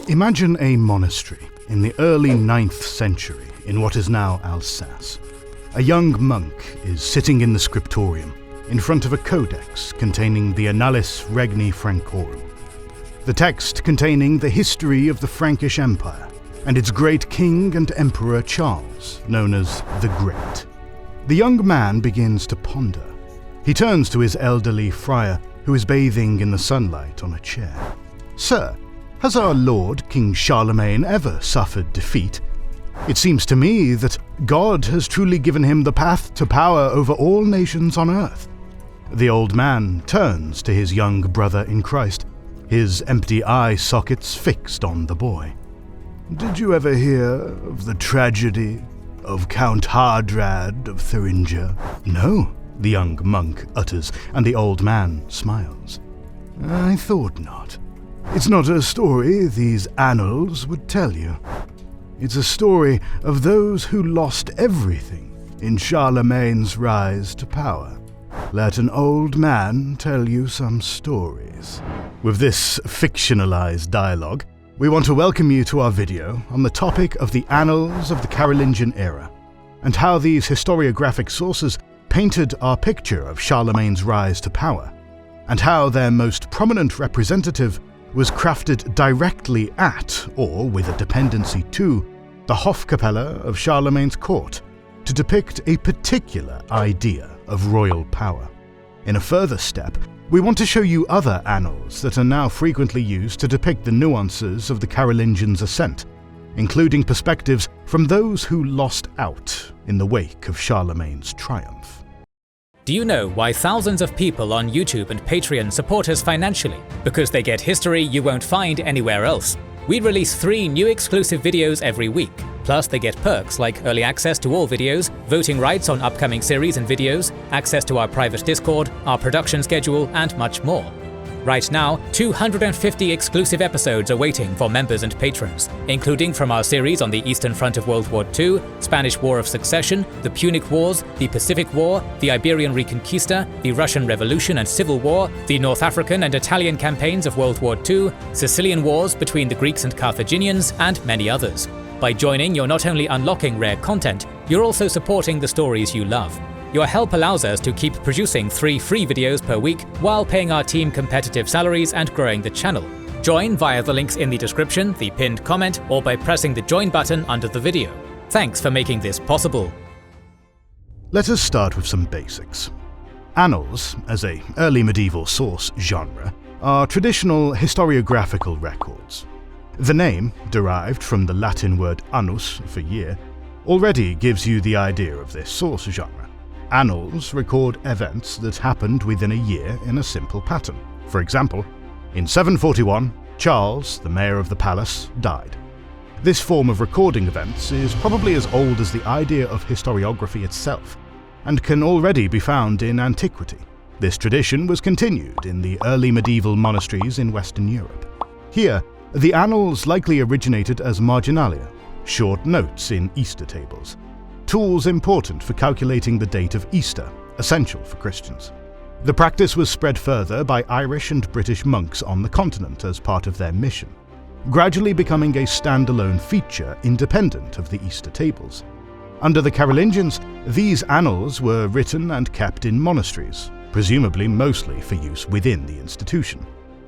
Imagine a monastery in the early 9th century in what is now Alsace. A young monk is sitting in the scriptorium in front of a codex containing the Annales Regni Francorum, the text containing the history of the Frankish Empire and its great king and emperor Charles, known as the Great. The young man begins to ponder. He turns to his elderly friar, who is bathing in the sunlight on a chair. "Sir, has our Lord, King Charlemagne, ever suffered defeat? It seems to me that God has truly given him the path to power over all nations on earth." The old man turns to his young brother in Christ, his empty eye sockets fixed on the boy. "Did you ever hear of the tragedy of Count Hardrad of Thuringia?" "No," the young monk utters, and the old man smiles. "I thought not. It's not a story these annals would tell you. It's a story of those who lost everything in Charlemagne's rise to power. Let an old man tell you some stories." With this fictionalized dialogue, we want to welcome you to our video on the topic of the annals of the Carolingian era, and how these historiographic sources painted our picture of Charlemagne's rise to power, and how their most prominent representative was crafted directly at, or with a dependency to, the Hofkapelle of Charlemagne's court, to depict a particular idea of royal power. In a further step, we want to show you other annals that are now frequently used to depict the nuances of the Carolingians' ascent, including perspectives from those who lost out in the wake of Charlemagne's triumph. Do you know why thousands of people on YouTube and Patreon support us financially? Because they get history you won't find anywhere else. We release 3 new exclusive videos every week. Plus, they get perks like early access to all videos, voting rights on upcoming series and videos, access to our private Discord, our production schedule, and much more. Right now, 250 exclusive episodes are waiting for members and patrons, including from our series on the Eastern Front of World War II, Spanish War of Succession, the Punic Wars, the Pacific War, the Iberian Reconquista, the Russian Revolution and Civil War, the North African and Italian campaigns of World War II, Sicilian Wars between the Greeks and Carthaginians, and many others. By joining, you're not only unlocking rare content, you're also supporting the stories you love. Your help allows us to keep producing 3 free videos per week while paying our team competitive salaries and growing the channel. Join via the links in the description, the pinned comment, or by pressing the join button under the video. Thanks for making this possible. Let us start with some basics. Annals, as an early medieval source genre, are traditional historiographical records. The name, derived from the Latin word annus for year, already gives you the idea of this source genre. Annals record events that happened within a year in a simple pattern. For example, in 741, Charles, the mayor of the palace, died. This form of recording events is probably as old as the idea of historiography itself, and can already be found in antiquity. This tradition was continued in the early medieval monasteries in Western Europe. Here, the annals likely originated as marginalia, short notes in Easter tables, tools important for calculating the date of Easter, essential for Christians. The practice was spread further by Irish and British monks on the continent as part of their mission, gradually becoming a standalone feature independent of the Easter tables. Under the Carolingians, these annals were written and kept in monasteries, presumably mostly for use within the institution.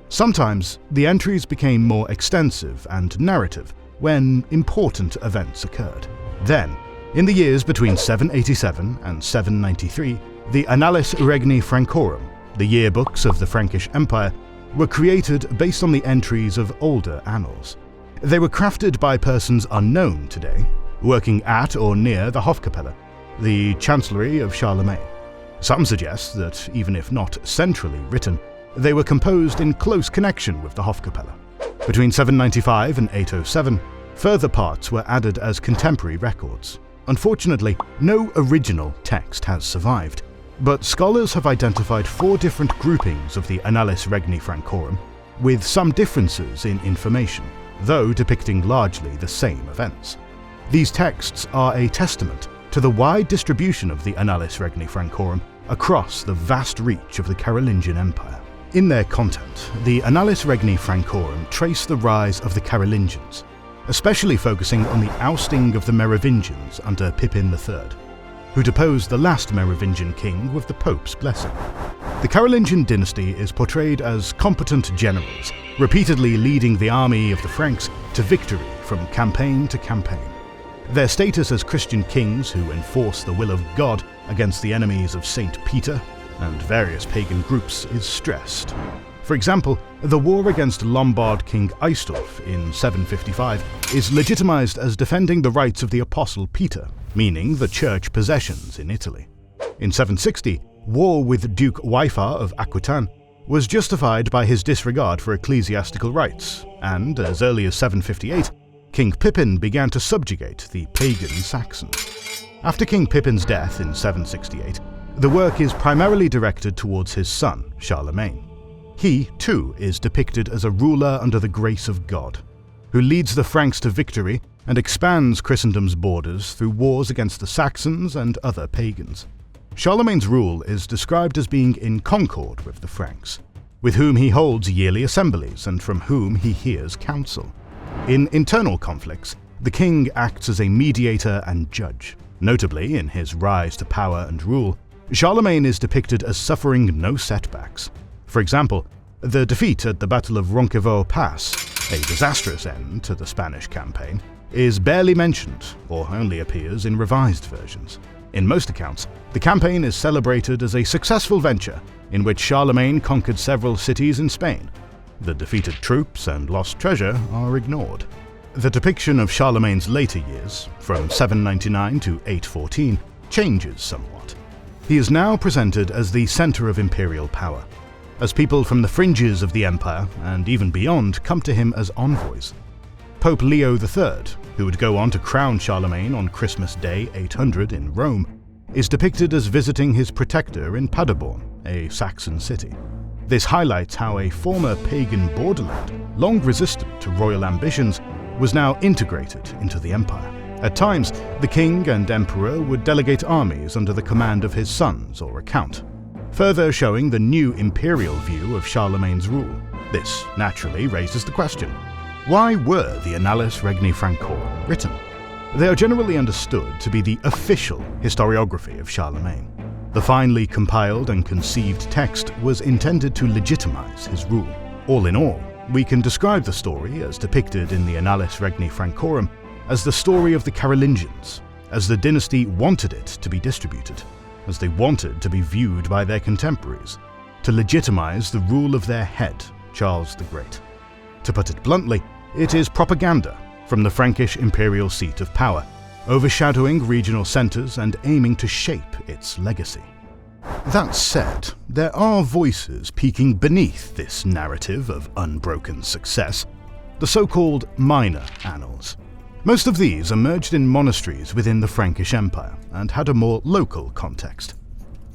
Sometimes, the entries became more extensive and narrative when important events occurred. Then, in the years between 787 and 793, the Annales Regni Francorum, the yearbooks of the Frankish Empire, were created based on the entries of older annals. They were crafted by persons unknown today, working at or near the Hofkapelle, the chancellery of Charlemagne. Some suggest that, even if not centrally written, they were composed in close connection with the Hofkapelle. Between 795 and 807, further parts were added as contemporary records. Unfortunately, no original text has survived, but scholars have identified 4 different groupings of the Annales Regni Francorum, with some differences in information, though depicting largely the same events. These texts are a testament to the wide distribution of the Annales Regni Francorum across the vast reach of the Carolingian Empire. In their content, the Annales Regni Francorum trace the rise of the Carolingians, especially focusing on the ousting of the Merovingians under Pippin III, who deposed the last Merovingian king with the Pope's blessing. The Carolingian dynasty is portrayed as competent generals, repeatedly leading the army of the Franks to victory from campaign to campaign. Their status as Christian kings who enforce the will of God against the enemies of Saint Peter and various pagan groups is stressed. For example, the war against Lombard King Aistulf in 755 is legitimized as defending the rights of the Apostle Peter, meaning the church possessions in Italy. In 760, war with Duke Waifar of Aquitaine was justified by his disregard for ecclesiastical rights, and as early as 758, King Pippin began to subjugate the pagan Saxons. After King Pippin's death in 768, the work is primarily directed towards his son, Charlemagne. He, too, is depicted as a ruler under the grace of God, who leads the Franks to victory and expands Christendom's borders through wars against the Saxons and other pagans. Charlemagne's rule is described as being in concord with the Franks, with whom he holds yearly assemblies and from whom he hears counsel. In internal conflicts, the king acts as a mediator and judge. Notably, in his rise to power and rule, Charlemagne is depicted as suffering no setbacks. For example, the defeat at the Battle of Roncevaux Pass, a disastrous end to the Spanish campaign, is barely mentioned or only appears in revised versions. In most accounts, the campaign is celebrated as a successful venture in which Charlemagne conquered several cities in Spain. The defeated troops and lost treasure are ignored. The depiction of Charlemagne's later years, from 799 to 814, changes somewhat. He is now presented as the center of imperial power, as people from the fringes of the empire and even beyond come to him as envoys. Pope Leo III, who would go on to crown Charlemagne on Christmas Day 800 in Rome, is depicted as visiting his protector in Paderborn, a Saxon city. This highlights how a former pagan borderland, long resistant to royal ambitions, was now integrated into the empire. At times, the king and emperor would delegate armies under the command of his sons or a count, further showing the new imperial view of Charlemagne's rule. This naturally raises the question: why were the Annales Regni Francorum written? They are generally understood to be the official historiography of Charlemagne. The finely compiled and conceived text was intended to legitimize his rule. All in all, we can describe the story as depicted in the Annales Regni Francorum as the story of the Carolingians, as the dynasty wanted it to be distributed, as they wanted to be viewed by their contemporaries, to legitimize the rule of their head, Charles the Great. To put it bluntly, it is propaganda from the Frankish imperial seat of power, overshadowing regional centers and aiming to shape its legacy. That said, there are voices peeking beneath this narrative of unbroken success, the so-called Minor Annals. Most of these emerged in monasteries within the Frankish Empire and had a more local context.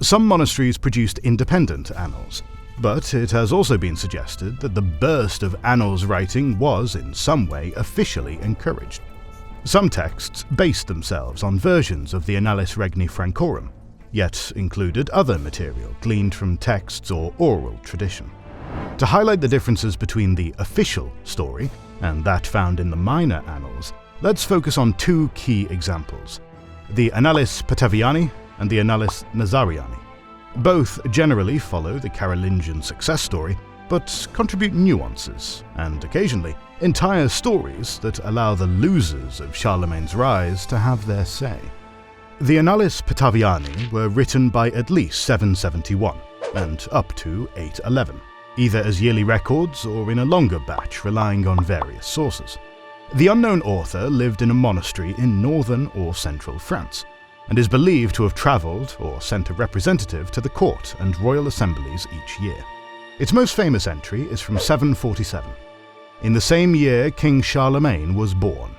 Some monasteries produced independent annals, but it has also been suggested that the burst of annals writing was in some way officially encouraged. Some texts based themselves on versions of the Annales Regni Francorum, yet included other material gleaned from texts or oral tradition. To highlight the differences between the official story and that found in the Minor Annals, let's focus on two key examples: the Annales Petaviani and the Annales Nazariani. Both generally follow the Carolingian success story, but contribute nuances, and occasionally entire stories that allow the losers of Charlemagne's rise to have their say. The Annales Petaviani were written by at least 771 and up to 811, either as yearly records or in a longer batch relying on various sources. The unknown author lived in a monastery in northern or central France, and is believed to have travelled or sent a representative to the court and royal assemblies each year. Its most famous entry is from 747. In the same year, King Charlemagne was born.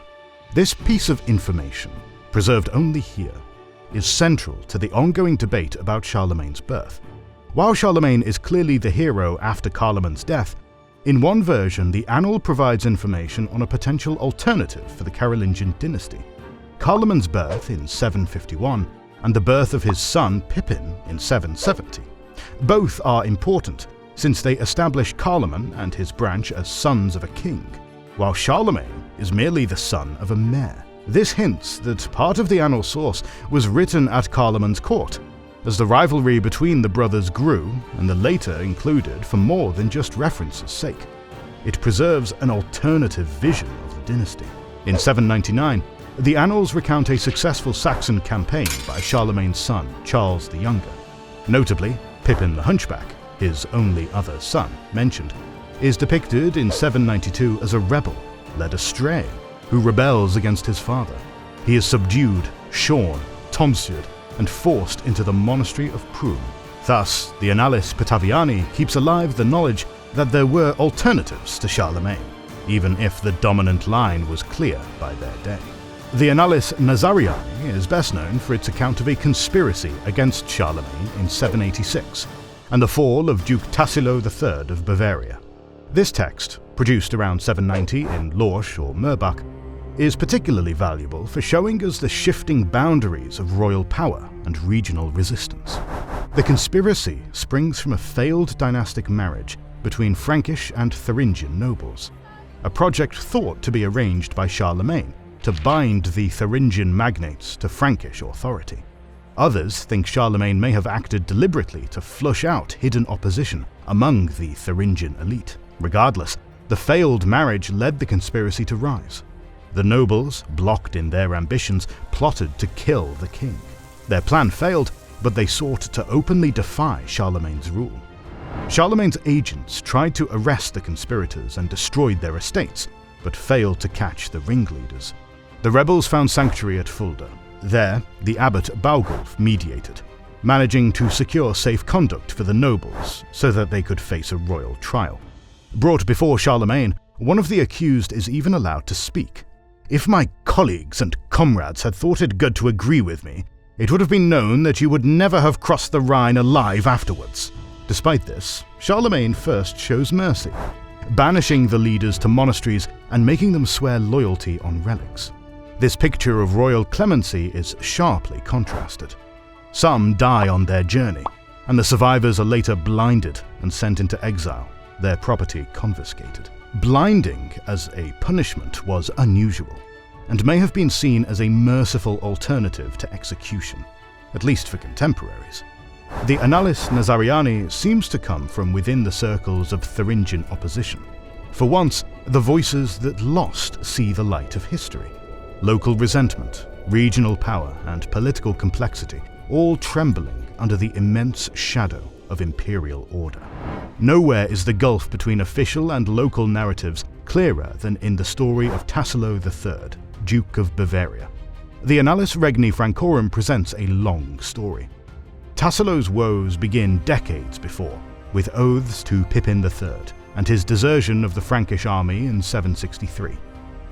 This piece of information, preserved only here, is central to the ongoing debate about Charlemagne's birth. While Charlemagne is clearly the hero after Carloman's death, in one version the annal provides information on a potential alternative for the Carolingian dynasty. Carloman's birth in 751 and the birth of his son Pippin in 770. Both are important, since they establish Carloman and his branch as sons of a king, while Charlemagne is merely the son of a mayor. This hints that part of the annal source was written at Carloman's court, as the rivalry between the brothers grew and the later included for more than just reference's sake. It preserves an alternative vision of the dynasty. In 799, the Annals recount a successful Saxon campaign by Charlemagne's son, Charles the Younger. Notably, Pippin the Hunchback, his only other son mentioned, is depicted in 792 as a rebel, led astray, who rebels against his father. He is subdued, shorn, tonsured, and forced into the monastery of Prüm. Thus, the Annales Petaviani keeps alive the knowledge that there were alternatives to Charlemagne, even if the dominant line was clear by their day. The Annales Nazariani is best known for its account of a conspiracy against Charlemagne in 786, and the fall of Duke Tassilo III of Bavaria. This text, produced around 790 in Lorsch or Murbach, is particularly valuable for showing us the shifting boundaries of royal power and regional resistance. The conspiracy springs from a failed dynastic marriage between Frankish and Thuringian nobles, a project thought to be arranged by Charlemagne to bind the Thuringian magnates to Frankish authority. Others think Charlemagne may have acted deliberately to flush out hidden opposition among the Thuringian elite. Regardless, the failed marriage led the conspiracy to rise. The nobles, blocked in their ambitions, plotted to kill the king. Their plan failed, but they sought to openly defy Charlemagne's rule. Charlemagne's agents tried to arrest the conspirators and destroyed their estates, but failed to catch the ringleaders. The rebels found sanctuary at Fulda. There, the abbot Baugulf mediated, managing to secure safe conduct for the nobles so that they could face a royal trial. Brought before Charlemagne, one of the accused is even allowed to speak. "If my colleagues and comrades had thought it good to agree with me, it would have been known that you would never have crossed the Rhine alive afterwards." Despite this, Charlemagne first shows mercy, banishing the leaders to monasteries and making them swear loyalty on relics. This picture of royal clemency is sharply contrasted. Some die on their journey, and the survivors are later blinded and sent into exile, their property confiscated. Blinding as a punishment was unusual, and may have been seen as a merciful alternative to execution, at least for contemporaries. The Annales Nazariani seems to come from within the circles of Thuringian opposition. For once, the voices that lost see the light of history. Local resentment, regional power, and political complexity, all trembling under the immense shadow of imperial order. Nowhere is the gulf between official and local narratives clearer than in the story of Tassilo III, Duke of Bavaria. The Annales Regni Francorum presents a long story. Tassilo's woes begin decades before, with oaths to Pippin III and his desertion of the Frankish army in 763.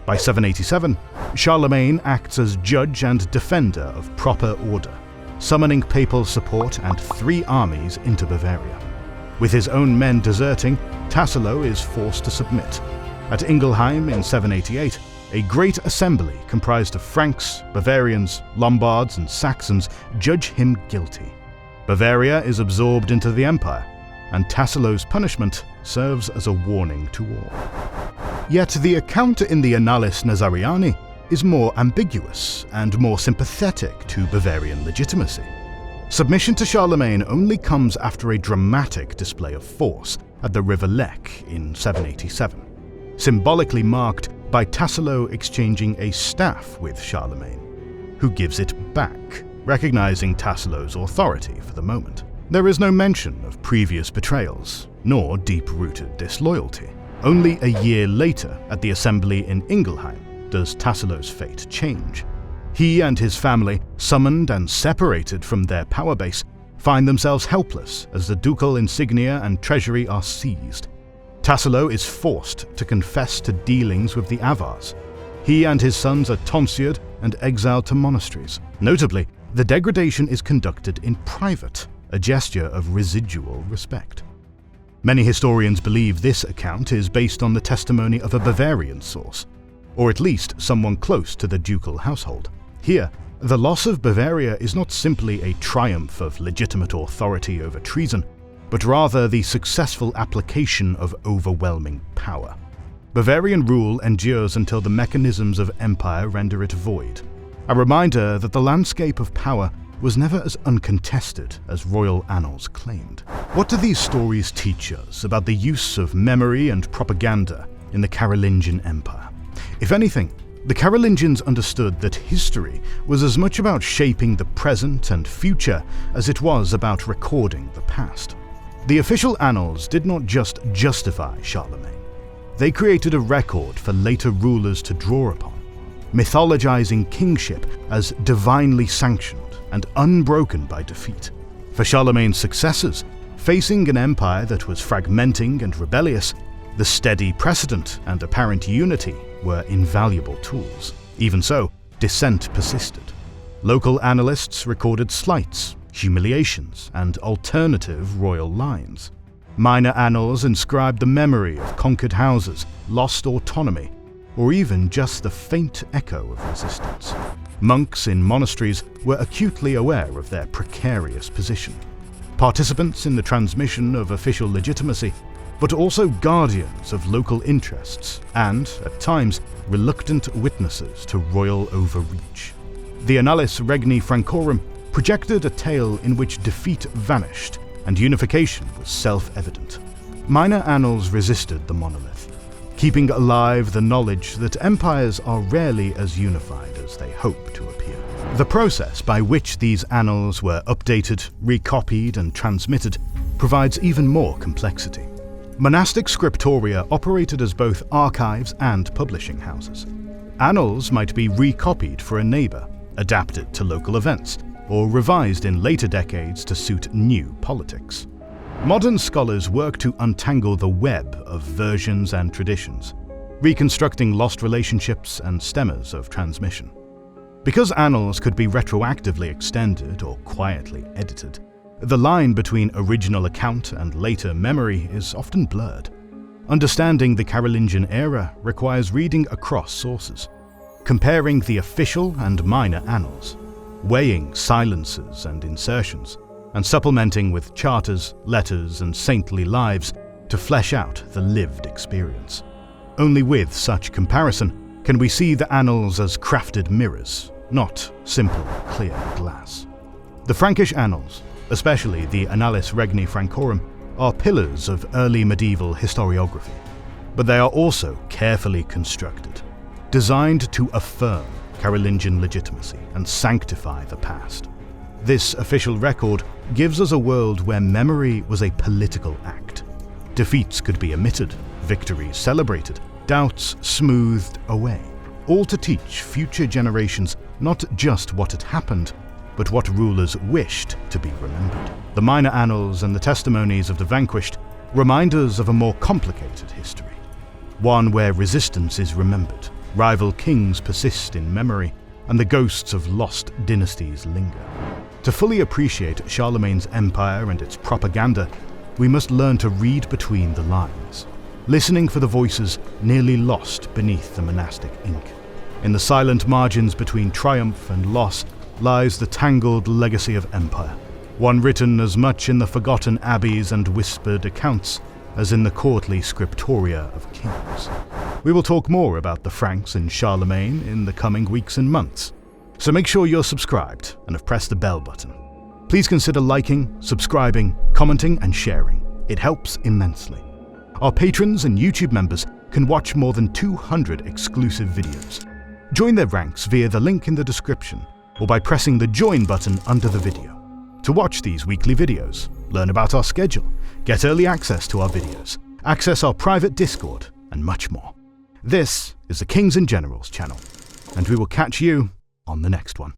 By 787, Charlemagne acts as judge and defender of proper order, summoning papal support and 3 armies into Bavaria. With his own men deserting, Tassilo is forced to submit. At Ingelheim in 788, a great assembly comprised of Franks, Bavarians, Lombards, and Saxons judge him guilty. Bavaria is absorbed into the empire, and Tassilo's punishment serves as a warning to all. Yet the account in the Annales Nazariani is more ambiguous and more sympathetic to Bavarian legitimacy. Submission to Charlemagne only comes after a dramatic display of force at the River Lech in 787, symbolically marked by Tassilo exchanging a staff with Charlemagne, who gives it back, recognizing Tassilo's authority for the moment. There is no mention of previous betrayals, nor deep-rooted disloyalty. Only a year later, at the assembly in Ingelheim, does Tassilo's fate change. He and his family, summoned and separated from their power base, find themselves helpless as the ducal insignia and treasury are seized. Tassilo is forced to confess to dealings with the Avars. He and his sons are tonsured and exiled to monasteries. Notably, the degradation is conducted in private, a gesture of residual respect. Many historians believe this account is based on the testimony of a Bavarian source, or at least someone close to the ducal household. Here, the loss of Bavaria is not simply a triumph of legitimate authority over treason, but rather the successful application of overwhelming power. Bavarian rule endures until the mechanisms of empire render it void, a reminder that the landscape of power was never as uncontested as royal annals claimed. What do these stories teach us about the use of memory and propaganda in the Carolingian Empire? If anything, the Carolingians understood that history was as much about shaping the present and future as it was about recording the past. The official annals did not just justify Charlemagne. They created a record for later rulers to draw upon, mythologizing kingship as divinely sanctioned and unbroken by defeat. For Charlemagne's successors, facing an empire that was fragmenting and rebellious, the steady precedent and apparent unity were invaluable tools. Even so, dissent persisted. Local annalists recorded slights, humiliations, and alternative royal lines. Minor Annals inscribed the memory of conquered houses, lost autonomy, or even just the faint echo of resistance. Monks in monasteries were acutely aware of their precarious position, participants in the transmission of official legitimacy, but also guardians of local interests and, at times, reluctant witnesses to royal overreach. The Annales Regni Francorum projected a tale in which defeat vanished and unification was self-evident. Minor Annals resisted the monolith, keeping alive the knowledge that empires are rarely as unified as they hope to appear. The process by which these annals were updated, recopied, and transmitted provides even more complexity. Monastic scriptoria operated as both archives and publishing houses. Annals might be recopied for a neighbor, adapted to local events, or revised in later decades to suit new politics. Modern scholars work to untangle the web of versions and traditions, reconstructing lost relationships and stemmers of transmission. Because annals could be retroactively extended or quietly edited, the line between original account and later memory is often blurred. Understanding the Carolingian era requires reading across sources, comparing the official and minor annals, weighing silences and insertions, and supplementing with charters, letters, and saintly lives to flesh out the lived experience. Only with such comparison can we see the annals as crafted mirrors, not simple, clear glass. The Frankish Annals, especially the Annales Regni Francorum, are pillars of early medieval historiography, but they are also carefully constructed, designed to affirm Carolingian legitimacy and sanctify the past. This official record gives us a world where memory was a political act. Defeats could be omitted, victories celebrated, doubts smoothed away, all to teach future generations not just what had happened, but what rulers wished to be remembered. The Minor Annals and the testimonies of the vanquished remind us of a more complicated history, one where resistance is remembered, rival kings persist in memory, and the ghosts of lost dynasties linger. To fully appreciate Charlemagne's empire and its propaganda, we must learn to read between the lines, listening for the voices nearly lost beneath the monastic ink. In the silent margins between triumph and loss lies the tangled legacy of empire, one written as much in the forgotten abbeys and whispered accounts as in the courtly scriptoria of kings. We will talk more about the Franks and Charlemagne in the coming weeks and months, so make sure you're subscribed and have pressed the bell button. Please consider liking, subscribing, commenting, and sharing. It helps immensely. Our patrons and YouTube members can watch more than 200 exclusive videos. Join their ranks via the link in the description or by pressing the join button under the video. To watch these weekly videos, learn about our schedule, get early access to our videos, access our private Discord, and much more. This is the Kings and Generals channel, and we will catch you on the next one.